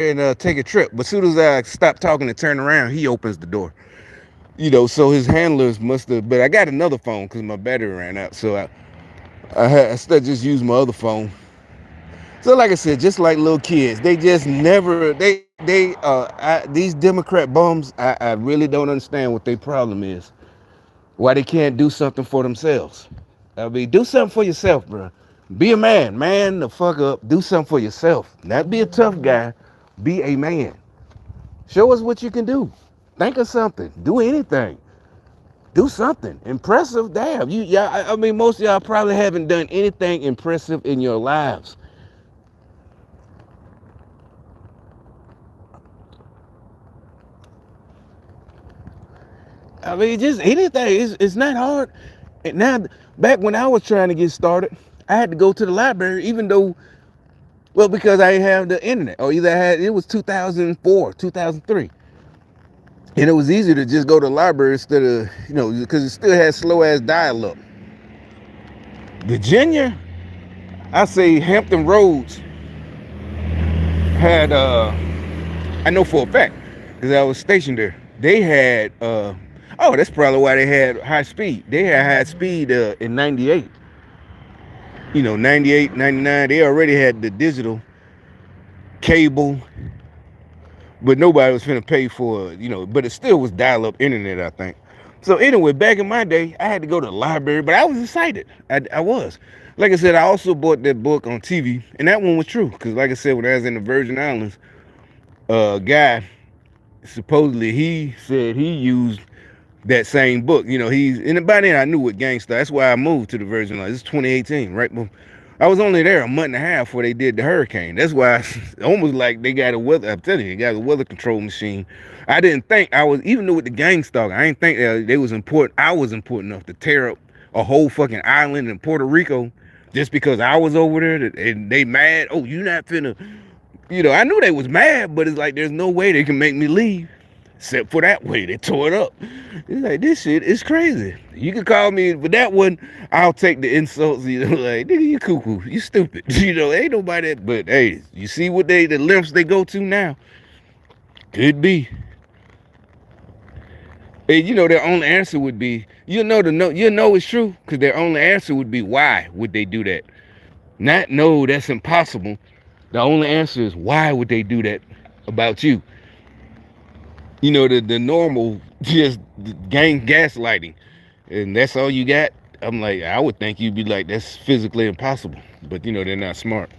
and take a trip. But as soon as I stop talking and turn around, he opens the door. So his handlers must have. But I got another phone because my battery ran out. So I still just use my other phone. So like I said, just like little kids, they just never these Democrat bums. I really don't understand what their problem is. Why they can't do something for themselves? I mean, do something for yourself, bro. Be a man, man the fuck up. Do something for yourself. Not be a tough guy. Be a man. Show us what you can do. Think of something. Do anything. Do something impressive. Damn, I mean, most of y'all probably haven't done anything impressive in your lives. I mean, just anything. It's not hard. And now, back when I was trying to get started, I had to go to the library, even though, well, because I didn't have the internet, or either it was 2004, 2003. And it was easier to just go to the library instead of, because it still had slow ass dial up. Virginia, I say Hampton Roads had, I know for a fact, because I was stationed there, they had, that's probably why they had high speed. They had high speed in 98. 98, 99, they already had the digital cable, but nobody was finna pay for, but it still was dial-up internet, I think. So anyway, back in my day, I had to go to the library, but I was excited. I was. Like I said, I also bought that book on TV, and that one was true, because like I said, when I was in the Virgin Islands, a guy, supposedly he said he used that same book. And by then I knew what gangsta. That's why I moved to the Virgin Islands. It's 2018, right? I was only there a month and a half before they did the hurricane. That's why almost like they got a weather. I'm telling you, they got a weather control machine. I didn't think I was, even though with the gang stalking, I didn't think that they was important. I was important enough to tear up a whole fucking island in Puerto Rico just because I was over there and they mad. Oh, you not finna. I knew they was mad, but it's like there's no way they can make me leave. Except for that way, they tore it up. It's like, this shit is crazy. You can call me, but that one, I'll take the insults. Like, nigga, you cuckoo, you stupid. Ain't nobody. But hey, you see what the lengths they go to now? Could be. And their only answer would be, you know it's true, because their only answer would be, why would they do that? Not, no, that's impossible. The only answer is, why would they do that about you? The normal just gang gaslighting, and that's all you got. I'm like, I would think you'd be like, that's physically impossible, but they're not smart,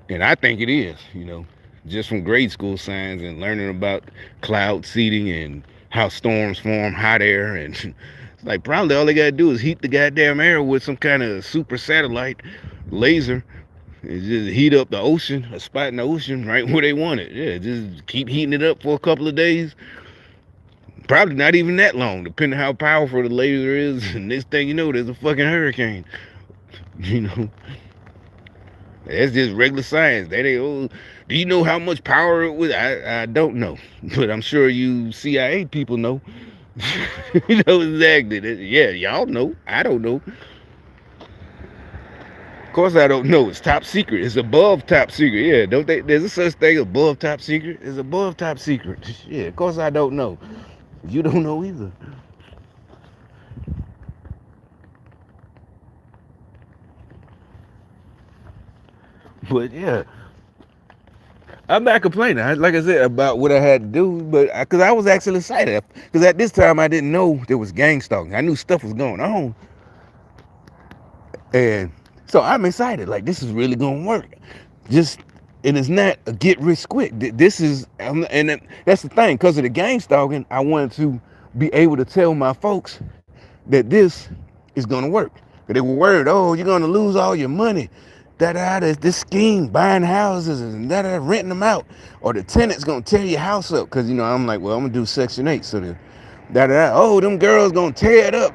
and I think it is. Just from grade school science and learning about cloud seeding and how storms form hot air, and it's like probably all they gotta do is heat the goddamn air with some kind of super satellite laser. It's just heat up the ocean, a spot in the ocean, right where they want it. Yeah, just keep heating it up for a couple of days. Probably not even that long, depending how powerful the laser is. And next thing you know, there's a fucking hurricane. You know, that's just regular science. That ain't. Oh, do you know how much power it was? I don't know, but I'm sure you CIA people know. You know exactly. Yeah, y'all know. I don't know. Of course, I don't know. It's top secret. It's above top secret. Yeah, don't they? There's a such thing above top secret. It's above top secret. Yeah, of course I don't know. You don't know either. But yeah, I'm not complaining. Like I said, about what I had to do, but because I was actually excited. Because at this time I didn't know there was gang stalking. I knew stuff was going on, and so I'm excited. Like, this is really gonna work. Just And it's not a get rich quick. This is, and that's the thing. Because of the gang stalking, I wanted to be able to tell my folks that this is gonna work. They were worried, oh, you're gonna lose all your money. This scheme, buying houses and renting them out, or the tenant's gonna tear your house up. Because I'm like, well, I'm gonna do Section 8, so then oh, them girls gonna tear it up,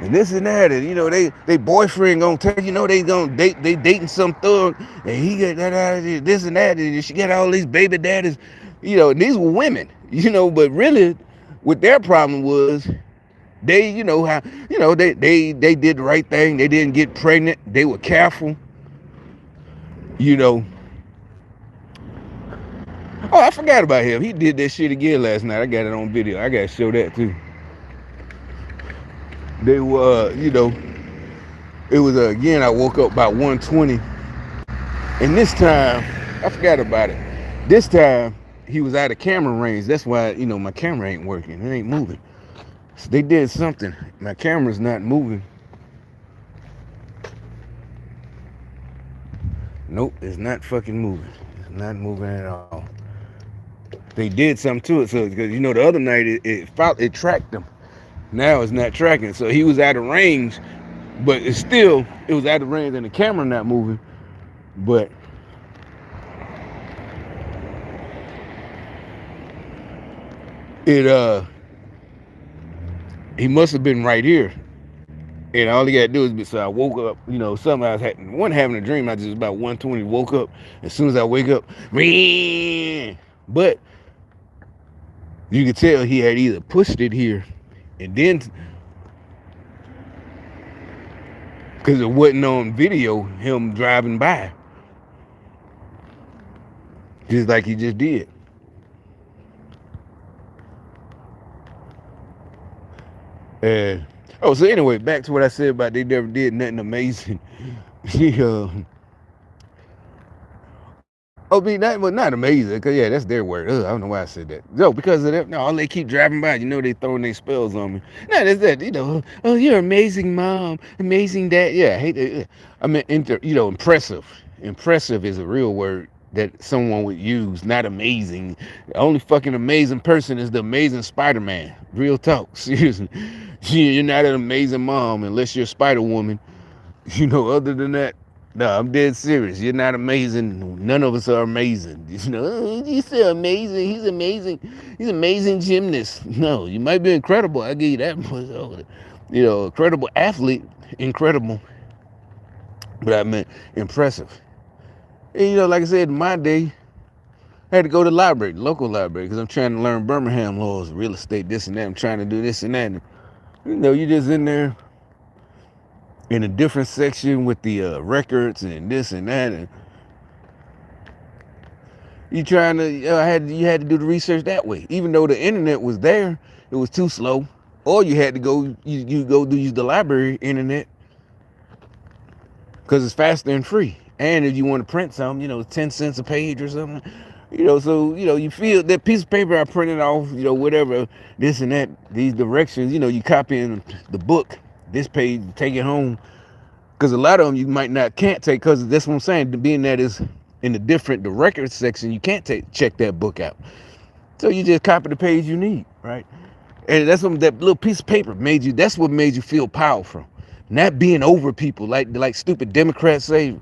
and this and that, and they boyfriend gonna tell they gonna they dating some thug, and he got this and that, and she got all these baby daddies, and these were women, but really, what their problem was, they they did the right thing. They didn't get pregnant. They were careful, you know. Oh, I forgot about him. He did that shit again last night. I got it on video. I gotta show that too. They were, it was again. I woke up about 1:20, and this time I forgot about it. This time he was out of camera range. That's why my camera ain't working. It ain't moving. So they did something. My camera's not moving. Nope, it's not fucking moving. It's not moving at all. They did something to it, so because the other night it tracked them. Now it's not tracking, so he was out of range, but it was out of range and the camera not moving. But he must have been right here. And all he got to do is, so I woke up, something I was having a dream. I just about 1:20 woke up. As soon as I wake up, but you could tell he had either pushed it here and then, because it wasn't on video, him driving by. Just like he just did. So anyway, back to what I said about they never did nothing amazing. Not amazing, because that's their word. I don't know why I said that. No, because of that. No, all they keep driving by, they throwing their spells on me. No, that's that. Oh, you're amazing, mom, amazing dad. Yeah, I hate that. I mean, impressive. Impressive is a real word that someone would use, not amazing. The only fucking amazing person is the amazing Spider-Man. Real talk, seriously. You're not an amazing mom unless you're a Spider-Woman. Other than that, no, I'm dead serious. You're not amazing. None of us are amazing. He's so amazing. He's amazing. He's an amazing gymnast. No, you might be incredible. I give you that much. Incredible athlete, incredible. But I meant impressive. And like I said, in my day, I had to go to the library, the local library, because I'm trying to learn Birmingham laws, real estate, this and that. I'm trying to do this and that. And, you just in there in a different section with the records and this and that, and you trying to you had to do the research that way. Even though the internet was there, it was too slow. Or you had to go use the library internet, because it's faster and free. And if you want to print something, 10 cents a page or something, so you feel that piece of paper I printed off, whatever, this and that, these directions, you copy in the book, this page, take it home. Because a lot of them you can't take, because that's what I'm saying, being that is in the records section, you can't check that book out. So you just copy the page you need, right? And that's what that little piece of paper that's what made you feel powerful. Not being over people like stupid Democrats say,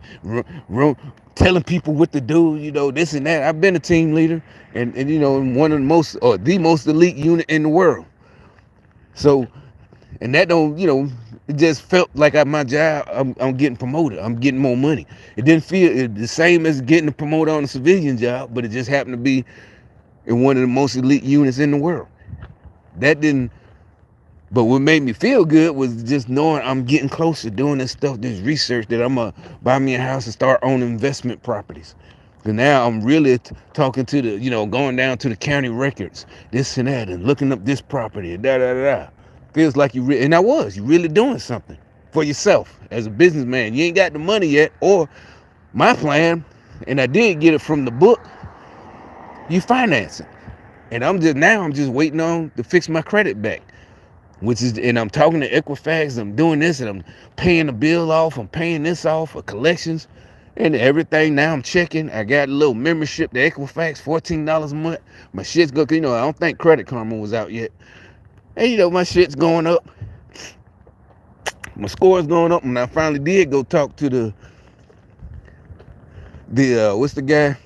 telling people what to do, this and that. I've been a team leader and one of the most, or the most elite unit in the world. So, and that don't, it just felt like at my job, I'm getting promoted. I'm getting more money. It didn't feel the same as getting promoted on a civilian job, but it just happened to be in one of the most elite units in the world. But what made me feel good was just knowing I'm getting closer, doing this stuff, this research, that I'm going to buy me a house and start owning investment properties. And now I'm really talking to going down to the county records, this and that, and looking up this property, Feels like you're really doing something for yourself as a businessman. You ain't got the money yet, or my plan, and I did get it from the book, you finance it. And I'm just waiting on to fix my credit back. And I'm talking to Equifax, I'm doing this, and I'm paying the bill off, I'm paying this off for collections and everything. Now I'm checking. I got a little membership to Equifax, $14 a month. My shit's good. I don't think Credit Karma was out yet. And my shit's going up. My score's going up, and I finally did go talk to what's the guy?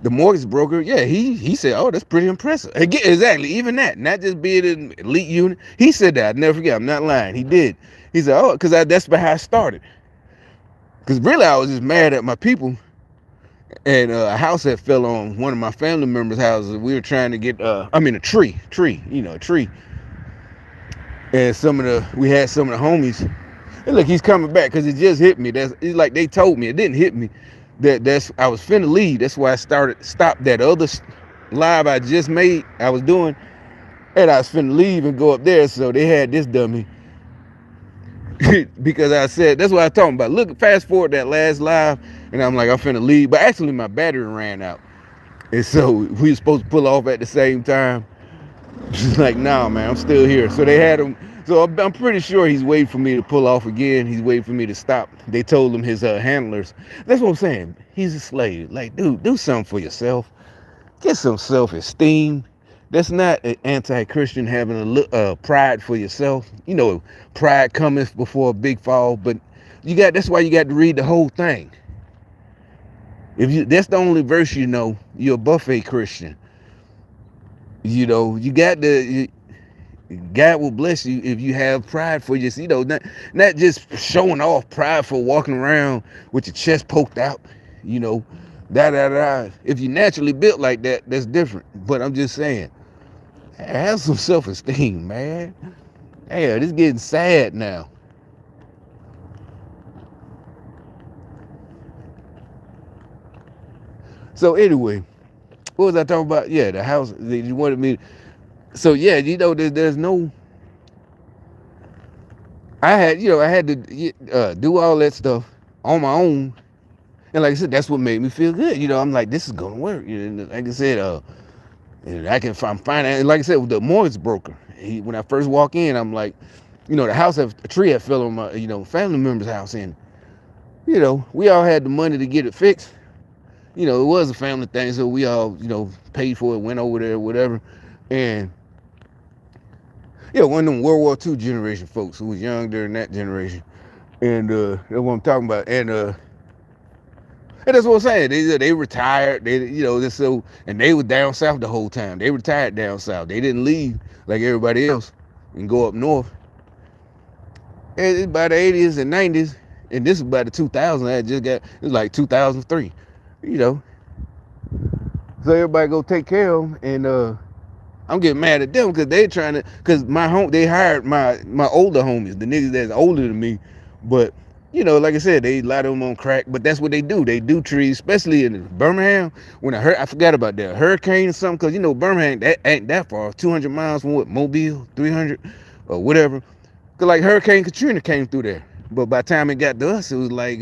The mortgage broker. Yeah, he said, oh, that's pretty impressive. Again, exactly, even that, not just being an elite unit. He said that. I'd never forget. I'm not lying. He did. He said, oh, because that's how I started. Because really, I was just mad at my people. And a house that fell on one of my family members' houses. We were trying to get, a tree, a tree. And we had some of the homies. And look, he's coming back because it just hit me. It's like they told me. It didn't hit me. That's I was finna leave. That's why I stopped that other live I just made. I was doing, and I was finna leave and go up there. So they had this dummy because I said that's what I was talking about. Look, fast forward that last live, and I'm like I'm finna leave, but actually my battery ran out, and so we were supposed to pull off at the same time. She's like, nah, man, I'm still here. So they had him. So I'm pretty sure he's waiting for me to pull off again. He's waiting for me to stop. They told him his handlers. That's what I'm saying. He's a slave. Like, dude, do something for yourself. Get some self-esteem. That's not an anti-Christian having a pride for yourself. You know, pride cometh before a big fall. But that's why you got to read the whole thing. That's the only verse you know, you're a buffet Christian. You know, God will bless you if you have pride for just, not just showing off, pride for walking around with your chest poked out, If you're naturally built like that, that's different. But I'm just saying, have some self-esteem, man. Hey, it's getting sad now. So anyway, what was I talking about? Yeah, the house. You wanted me. So yeah, there's no. I had to do all that stuff on my own, and like I said, that's what made me feel good. I'm like, this is gonna work. Like I said, I'm finding. Like I said, with the mortgage broker, when I first walk in, I'm like, the house a tree had fell on my family member's house, and we all had the money to get it fixed. It was a family thing, so we all paid for it, went over there, whatever, and. Yeah, one of them World War II generation folks who was young during that generation. And that's what I'm talking about. And that's what I'm saying. They retired. And they were down south the whole time. They retired down south. They didn't leave like everybody else and go up north. And it's by the 80s and 90s. And this is by the 2000s. It was like 2003. So everybody go take care of them. And I'm getting mad at them because they hired my older homies, the niggas that's older than me. But, like I said, they lot of them on crack, but that's what they do. They do trees, especially in Birmingham. I forgot about that hurricane or something, because, Birmingham, that ain't that far, 200 miles from Mobile, 300 or whatever. Because, like, Hurricane Katrina came through there. But by the time it got to us, it was like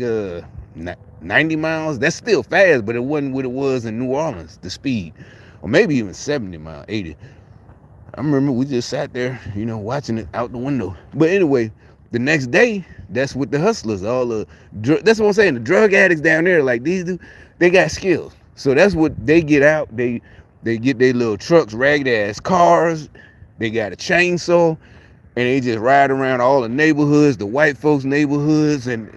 90 miles. That's still fast, but it wasn't what it was in New Orleans, the speed. Or maybe even 70 miles, 80. I remember we just sat there, watching it out the window. But anyway, the next day, that's what the hustlers, that's what I'm saying. The drug addicts down there, like these dudes, they got skills. So that's what they get out. They get their little trucks, ragged ass cars. They got a chainsaw, and they just ride around all the neighborhoods, the white folks' neighborhoods, and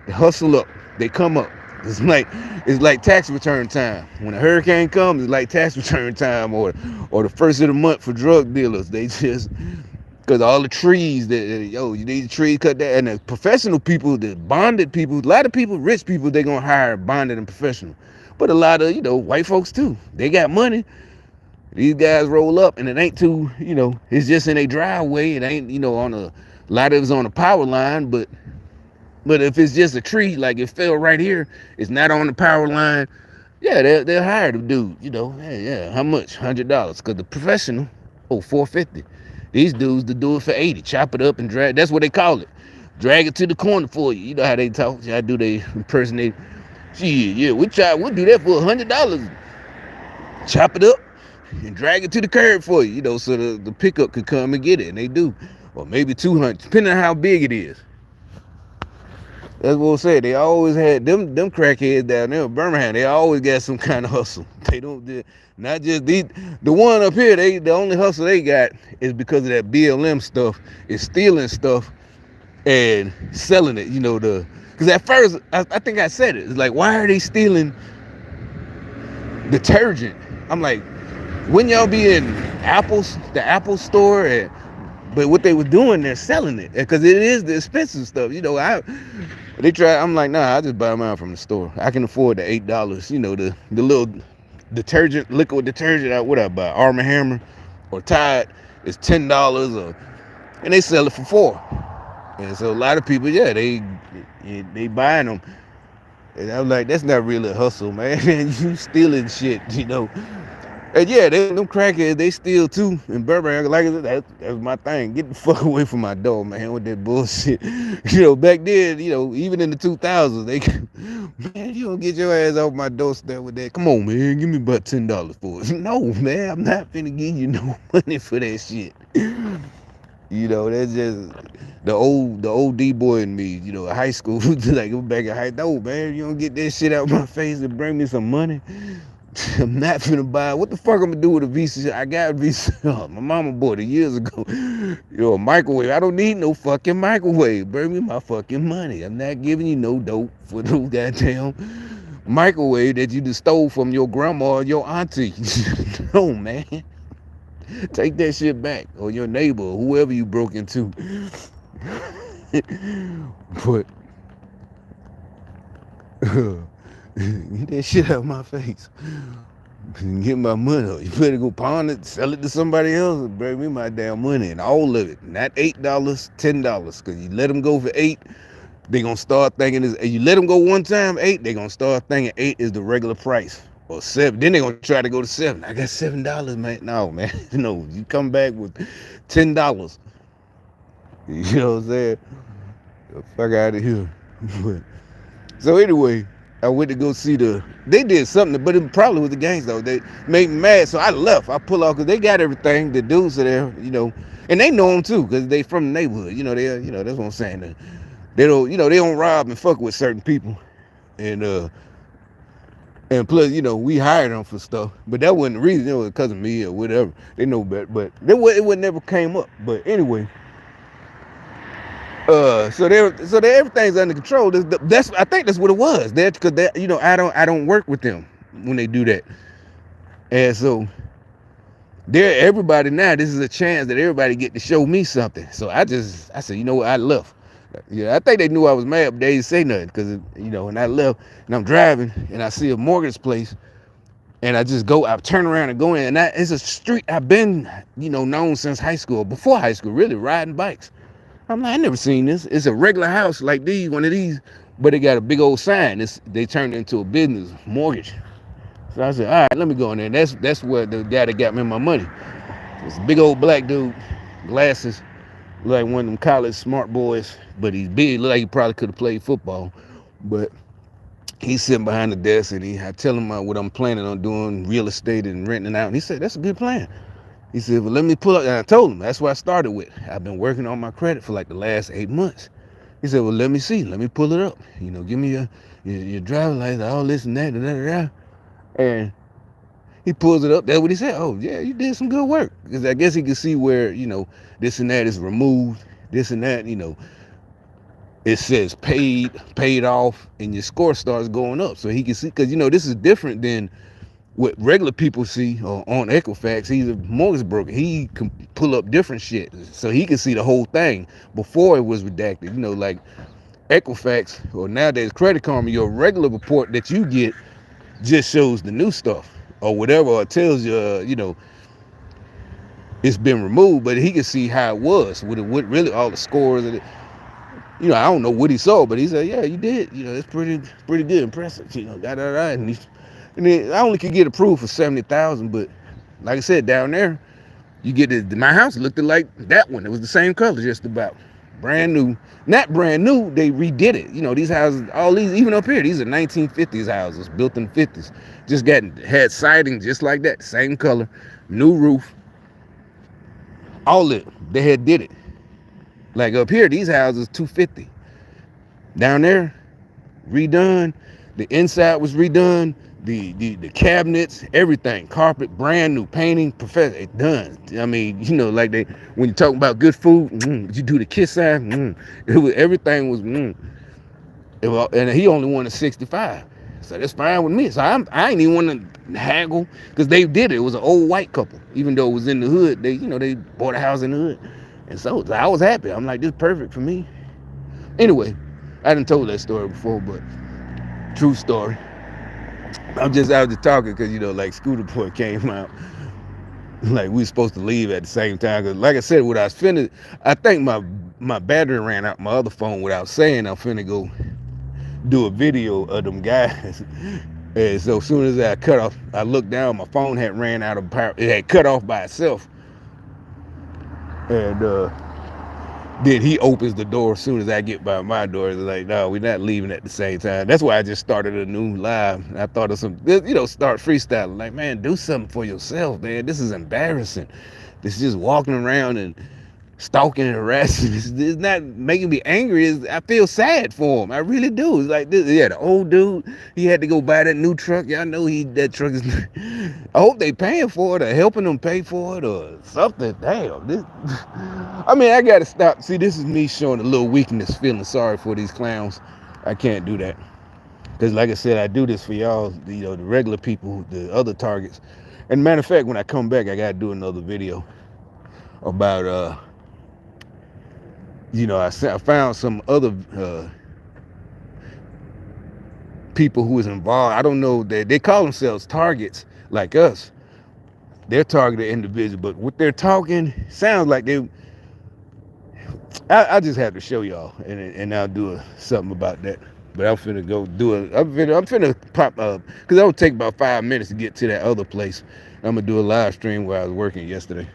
they hustle up. They come up. It's like tax return time. When a hurricane comes, it's like tax return time, or the first of the month for drug dealers. They just, because all the trees you need the trees cut down, and the professional people, the bonded people, a lot of people, rich people, they're gonna hire bonded and professional. But a lot of white folks too. They got money. These guys roll up, and it ain't too it's just in a driveway. It ain't on a lot of it's on a power line, but if it's just a tree, like it fell right here, it's not on the power line, yeah, they'll hire the dude, yeah, how much? $100. Because the professional, $450. These dudes to do it for $80. Chop it up and drag. That's what they call it. Drag it to the corner for you. You know how they talk. I do they impersonate. Yeah, we'll do that for $100. Chop it up and drag it to the curb for you, so the pickup could come and get it, and they do. Or maybe $200, depending on how big it is. That's what I said. They always had them crackheads down there in Birmingham. They always got some kind of hustle. Not just the one up here. The only hustle they got is because of that BLM stuff. Is stealing stuff and selling it. Because at first I think I said it. It's like, why are they stealing detergent? I'm like, wouldn't y'all be in the Apple store? But what they were doing, they're selling it because it is the expensive stuff. They try. I'm like, nah, I just buy mine from the store. I can afford the $8. The little detergent, liquid detergent. What I buy, Arm & Hammer or Tide, is $10, and they sell it for $4. And so a lot of people, yeah, they buying them. And I'm like, that's not really a hustle, man. You stealing shit, And yeah, them crackheads, they steal too in Burbank. Like I said, that's my thing. Get the fuck away from my door, man, with that bullshit. Back then, even in the 2000s, man, you don't get your ass off my doorstep with that. Come on, man, give me about $10 for it. No, man, I'm not finna give you no money for that shit. That's just the old D boy in me. High school, like back in high. No, man, you don't get that shit out my face and bring me some money. I'm not finna buy. What the fuck I'm gonna do with a Visa? I got a Visa. Oh, my mama bought it years ago. A microwave. I don't need no fucking microwave. Bring me my fucking money. I'm not giving you no dope for no goddamn microwave that you just stole from your grandma or your auntie. No, man. Take that shit back. Or your neighbor, or whoever you broke into. But get that shit out of my face. Get my money. You better go pawn it, sell it to somebody else, and bring me my damn money, and all of it. Not $8, $10. Because you let them go for $8, they gonna start thinking this. You let them go one time, $8, they gonna start thinking $8 is the regular price. Or $7. Then they gonna try to go to $7. I got $7, man. No, man. No, you come back with $10. You know what I'm saying? The fuck out of here. So anyway, I went to go see they did something, but it probably was the gangs though. They made me mad, so I left. I pull off because they got everything. The dudes are there, and they know them too because they from the neighborhood. That's what I'm saying. They don't, they don't rob and fuck with certain people, and plus, we hired them for stuff, but that wasn't the reason. It was because of me or whatever. They know better, but it would never came up. But anyway. So everything's under control. I think that's what it was. That's because I don't work with them when they do that, and so everybody now. This is a chance that everybody get to show me something. So I said, I left. Yeah, I think they knew I was mad, but they didn't say nothing because and I left and I'm driving and I see a mortgage place and I turn around and go in, and it's a street I've been known since high school, before high school, really riding bikes. I'm like, I never seen this. It's a regular house like one of these, but it got a big old sign. They turned it into a business mortgage. So I said, all right, let me go in there. And that's where the guy that got me my money. It's a big old black dude, glasses, like one of them college smart boys, but he's big. Look like he probably could have played football. But he's sitting behind the desk, and I tell him what I'm planning on doing, real estate and renting out. And he said, that's a good plan. He said, well, let me pull up. And I told him, that's what I started with. I've been working on my credit for like the last 8 months. He said, well, let me see. Let me pull it up. Give me your driver's license, all this and that, da. And he pulls it up. That's what he said. Oh, yeah, you did some good work. Because I guess he could see where, this and that is removed. This and that, it says paid off, and your score starts going up. So he can see, because, this is different than what regular people see on Equifax. He's a mortgage broker. He can pull up different shit, so he can see the whole thing before it was redacted. Like Equifax or nowadays Credit Karma, your regular report that you get just shows the new stuff or whatever, or tells you, it's been removed, but he can see how it was with really all the scores of it. I don't know what he saw, but he said, yeah, you did. It's pretty good, impressive. And then I only could get approved for $70,000, but like I said, down there, you get my house looked like that one. It was the same color, just about. Brand new. Not brand new, they redid it. These houses, all these, even up here, these are 1950s houses, built in the 50s. Just had siding just like that, same color, new roof. All it, they did it. Like up here, these houses, $250. Down there, redone. The inside was redone. The cabinets, everything, carpet, brand new, painting, perfect, done. I mean, like when you talk about good food, you do the kiss sign, everything was, and he only wanted 65, so that's fine with me. So I ain't even want to haggle because they did it. It was an old white couple, even though it was in the hood. They bought a house in the hood, and so I was happy. I'm like, this is perfect for me. Anyway, I done told that story before, but true story. I'm just out there talking because, like Scooter Boy came out. Like we were supposed to leave at the same time. Cause like I said, when I was I think my battery ran out my other phone without saying I'm finna go do a video of them guys. And so as soon as I cut off, I looked down, my phone had ran out of power. It had cut off by itself. And then he opens the door as soon as I get by my door. It's like, no, we're not leaving at the same time. That's why I just started a new live. I thought of some, start freestyling. Like, man, do something for yourself, man. This is embarrassing. This is just walking around and stalking and harassing. It's not making me angry. I feel sad for him. I really do. It's like this. Yeah, the old dude, he had to go buy that new truck. Y'all know that truck is. I hope they paying for it or helping them pay for it or something. Damn. I gotta stop. See, this is me showing a little weakness, feeling sorry for these clowns. I can't do that. Because like I said, I do this for y'all, the regular people, the other targets. And matter of fact, when I come back, I gotta do another video about I found some other people who was involved. I don't know, they call themselves targets like us. They're targeted individuals, but what they're talking sounds like they. I just have to show y'all, and I'll do something about that. But I'm finna go do I'm finna pop up because it'll take about 5 minutes to get to that other place. I'm gonna do a live stream where I was working yesterday.